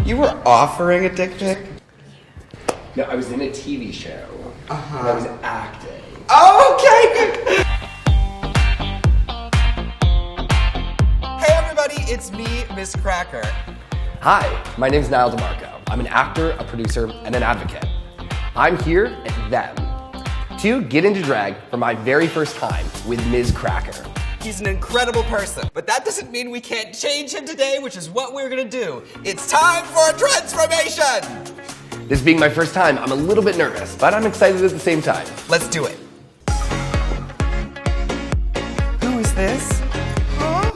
You were offering a dick pic? No, I was in a TV show. And I was acting. Oh, okay. Hey everybody, it's me, Miz Cracker. Hi, my name's Nyle DiMarco. I'm an actor, a producer, and an advocate. I'm here at them to get into drag for my very first time with Miz Cracker. He's an incredible person, but that doesn't mean we can't change him today, which is what we're gonna do. It's time for a transformation! This being my first time, I'm a little bit nervous, but I'm excited at the same time. Let's do it. Who is this? Huh?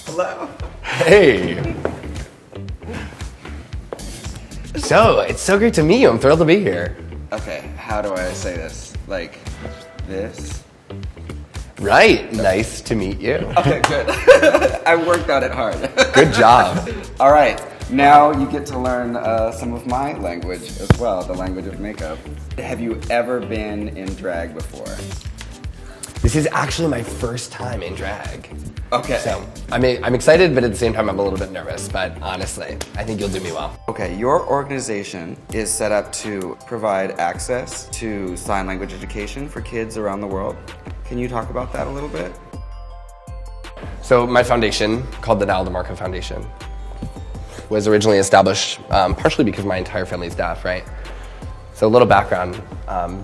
Hello? Hey. So, it's so great to meet you. I'm thrilled to be here. Okay, how do I say this? Like, this? Right, nice to meet you. Okay, good. I worked on it hard. Good job. All right, now you get to learn some of my language as well, the language of makeup. Have you ever been in drag before? This is actually my first time in drag. Okay. So, I'm excited, but at the same time, I'm a little bit nervous. But honestly, I think you'll do me well. Okay, your organization is set up to provide access to sign language education for kids around the world. Can you talk about that a little bit? So my foundation, called the Nyle DiMarco Foundation, was originally established partially because my entire family is deaf, right? So a little background,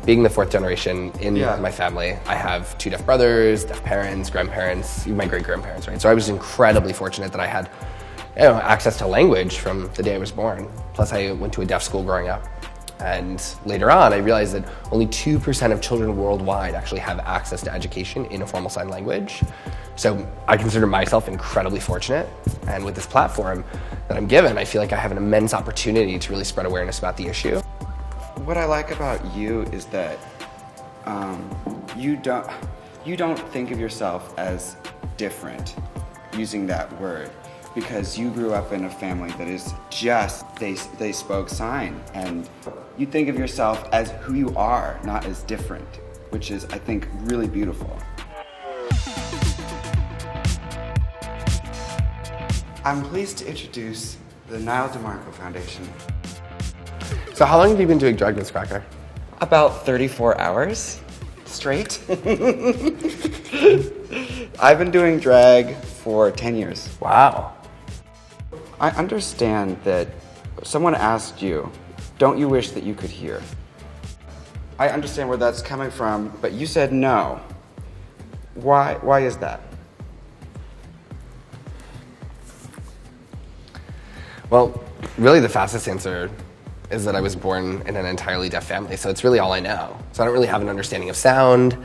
being the fourth generation in my family, I have two deaf brothers, deaf parents, grandparents, even my great-grandparents, right? So I was incredibly fortunate that I had access to language from the day I was born. Plus I went to a deaf school growing up. And later on, I realized that only 2% of children worldwide actually have access to education in a formal sign language. So I consider myself incredibly fortunate. And with this platform that I'm given, I feel like I have an immense opportunity to really spread awareness about the issue. What I like about you is that you don't think of yourself as different, using that word, because you grew up in a family that is just, they spoke sign, and you think of yourself as who you are, not as different, which is, I think, really beautiful. I'm pleased to introduce the Nyle DiMarco Foundation. So how long have you been doing drag, Miz Cracker? About 34 hours straight. I've been doing drag for 10 years. Wow. I understand that someone asked you, don't you wish that you could hear? I understand where that's coming from, but you said no. Why is that? Well, really the fastest answer is that I was born in an entirely deaf family, so it's really all I know. So I don't really have an understanding of sound.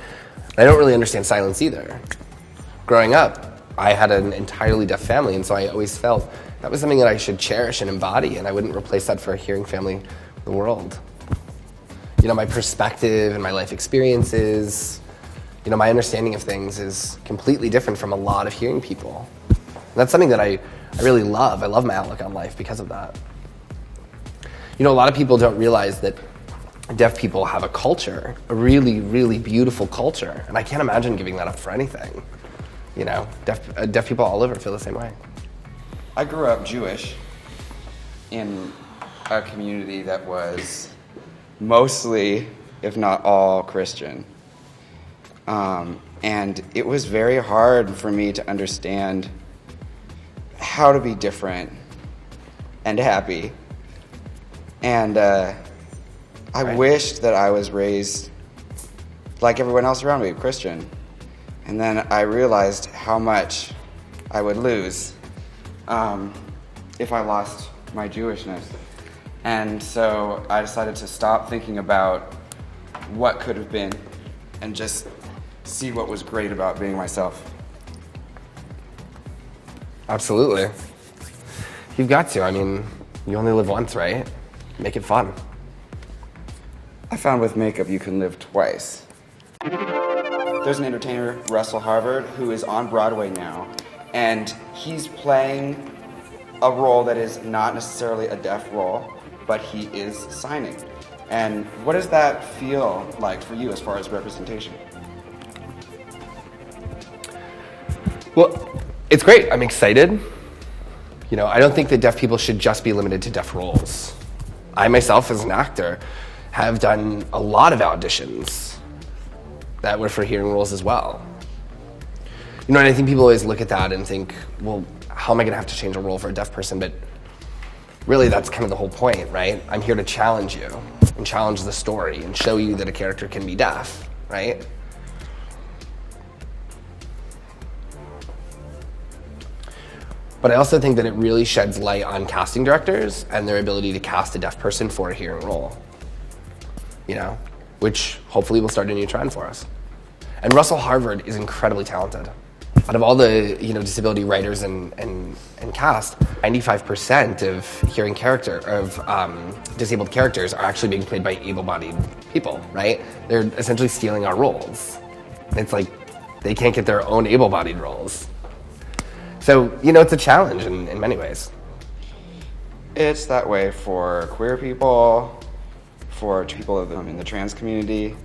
I don't really understand silence either. Growing up, I had an entirely deaf family, and so I always felt that was something that I should cherish and embody, and I wouldn't replace that for a hearing family in the world. You know, my perspective and my life experiences, you know, my understanding of things is completely different from a lot of hearing people. And that's something that I really love. I love my outlook on life because of that. You know, a lot of people don't realize that deaf people have a culture, a really, really beautiful culture, and I can't imagine giving that up for anything. You know, deaf people all over feel the same way. I grew up Jewish in a community that was mostly, if not all, Christian. And it was very hard for me to understand how to be different and happy. And I wished that I was raised like everyone else around me, Christian. And then I realized how much I would lose if I lost my Jewishness. And so I decided to stop thinking about what could have been and just see what was great about being myself. Absolutely. You've got to. I mean, you only live once, right? Make it fun. I found with makeup you can live twice. There's an entertainer, Russell Harvard, who is on Broadway now, and he's playing a role that is not necessarily a deaf role, but he is signing. And what does that feel like for you as far as representation? Well, it's great. I'm excited. You You know, I don't think that deaf people should just be limited to deaf roles. I myself, as an actor, have done a lot of auditions that were for hearing roles as well. You know, and I think people always look at that and think, well, how am I gonna have to change a role for a deaf person? But really, that's kind of the whole point, right? I'm here to challenge you and challenge the story and show you that a character can be deaf, right? But I also think that it really sheds light on casting directors and their ability to cast a deaf person for a hearing role, you know, which hopefully will start a new trend for us. And Russell Harvard is incredibly talented. Out of all the, you know, disability writers and cast, 95% of disabled characters are actually being played by able-bodied people, right? They're essentially stealing our roles. It's like they can't get their own able-bodied roles. So, you know, it's a challenge in many ways. It's that way for queer people, for people in the trans community.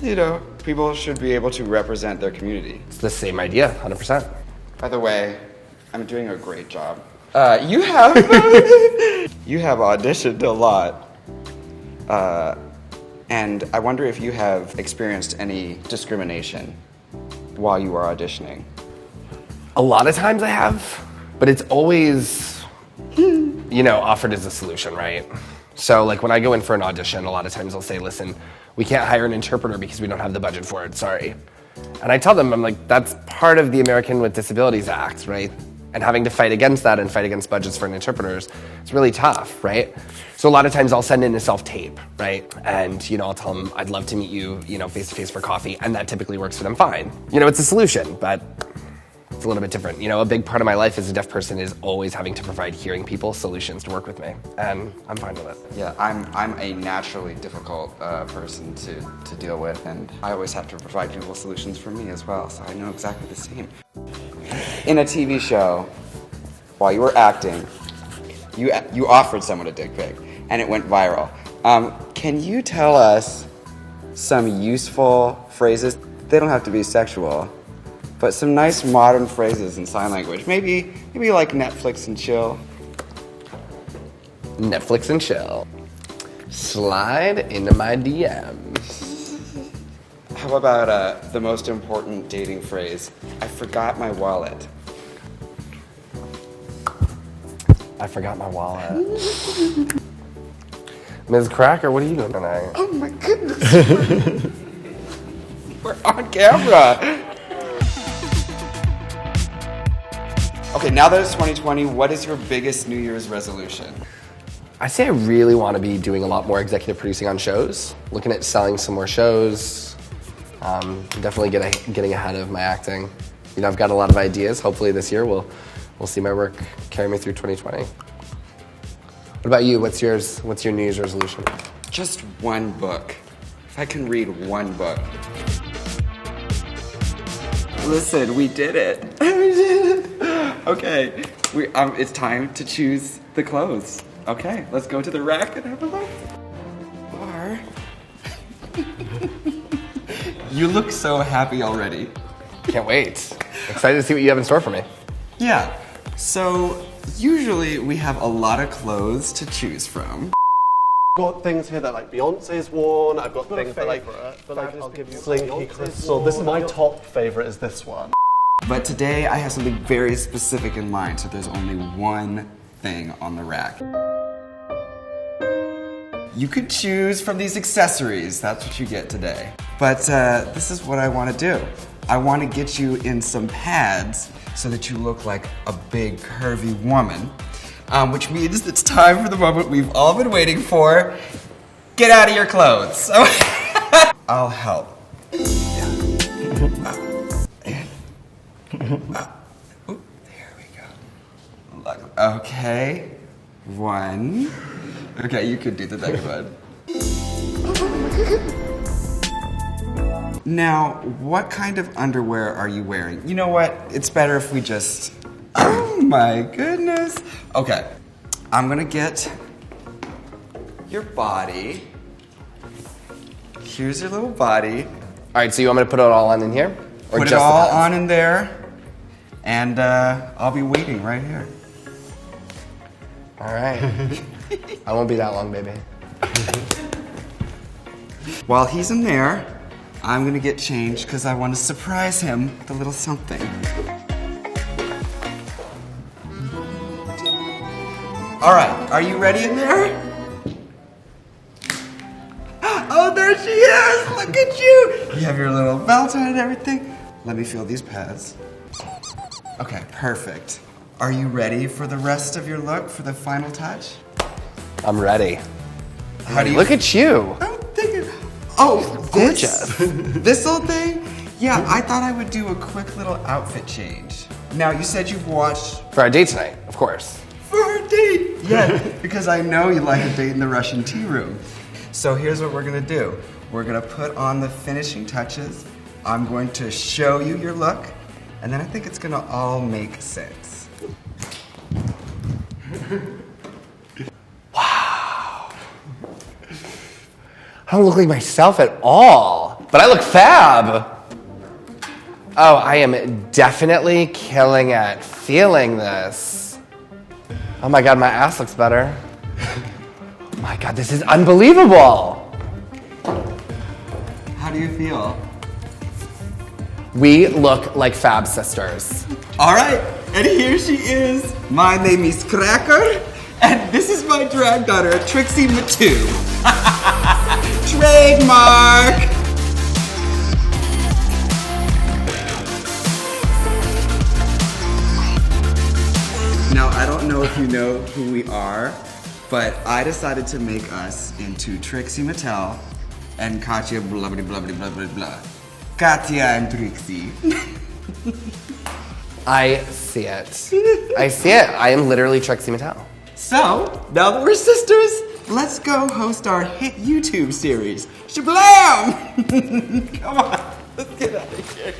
You know, people should be able to represent their community. It's the same idea, 100%. By the way, I'm doing a great job. You have you have auditioned a lot. And I wonder if you have experienced any discrimination while you are auditioning. A lot of times I have, but it's always, you know, offered as a solution, right? So like when I go in for an audition, a lot of times they'll say, listen, we can't hire an interpreter because we don't have the budget for it, sorry. And I tell them, I'm like, that's part of the American with Disabilities Act, right? And having to fight against that and fight against budgets for interpreters, it's really tough, right? So a lot of times I'll send in a self-tape, right? And, you know, I'll tell them, I'd love to meet you, you know, face-to-face for coffee, and that typically works for them fine. You know, it's a solution, but it's a little bit different. You know, a big part of my life as a deaf person is always having to provide hearing people solutions to work with me, and I'm fine with it. Yeah, I'm a naturally difficult person to deal with, and I always have to provide people solutions for me as well, so I know exactly the same. In a TV show, while you were acting, you offered someone a dick pic, and it went viral. Can you tell us some useful phrases? They don't have to be sexual, but some nice modern phrases in sign language. Maybe like Netflix and chill. Netflix and chill. Slide into my DMs. How about the most important dating phrase? I forgot my wallet. I forgot my wallet. Miz Cracker, what are you doing tonight? Oh my goodness. We're on camera. Okay, now that it's 2020, what is your biggest New Year's resolution? I say I really want to be doing a lot more executive producing on shows, looking at selling some more shows, definitely getting ahead of my acting. You know, I've got a lot of ideas. Hopefully this year we'll see my work carry me through 2020. What about you? What's yours? What's your New Year's resolution? Just one book. If I can read one book. Listen, we did it. We did it. Okay, it's time to choose the clothes. Okay, let's go to the rack and have a look. Or you look so happy already. Can't wait. Excited to see what you have in store for me. Yeah, so usually we have a lot of clothes to choose from. I've got things here that like Beyonce's worn. I've got things that like I'll give you Slinky Crystal. This is my top favorite. Is this one? But today I have something very specific in mind, so there's only one thing on the rack. You could choose from these accessories. That's what you get today. But this is what I want to do. I want to get you in some pads so that you look like a big, curvy woman. Which means it's time for the moment we've all been waiting for. Get out of your clothes. I'll help. Ooh, there we go. Okay, one. Okay, you could do the next one. Now, what kind of underwear are you wearing? You know what? It's better if we just... Oh my goodness. Okay, I'm gonna get your body. Here's your little body. All right, so you want me to put it all on in here? Or Put it just all the pads? on in there, and I'll be waiting right here. All right. I won't be that long, baby. While he's in there, I'm gonna get changed because I want to surprise him with a little something. All right, are you ready in there? Oh, there she is! Look at you! You have your little belt on and everything. Let me feel these pads. Okay, perfect. Are you ready for the rest of your look, for the final touch? I'm ready. How do you Look at you. I'm thinking, oh, Gorgeous. this whole thing? Yeah, I thought I would do a quick little outfit change. Now, you said you've watched For our date tonight, of course. for a date. Yeah, because I know you like a date in the Russian tea room. So here's what we're gonna do. We're gonna put on the finishing touches. I'm going to show you your look, and then I think it's gonna all make sense. I don't look like myself at all, but I look fab. Oh, I am definitely killing it. Feeling this. Oh my God, my ass looks better. Oh my God, this is unbelievable. How do you feel? We look like fab sisters. All right, and here she is. My name is Cracker, and this is my drag daughter, Trixie Matu. Trademark! Now, I don't know if you know who we are, but I decided to make us into Trixie Mattel and Katya blah blah blah blah blah blah blah. Katya and Trixie. I see it. I see it. I am literally Trixie Mattel. So, now that we're sisters, let's go host our hit YouTube series. Shablam! Come on, let's get out of here.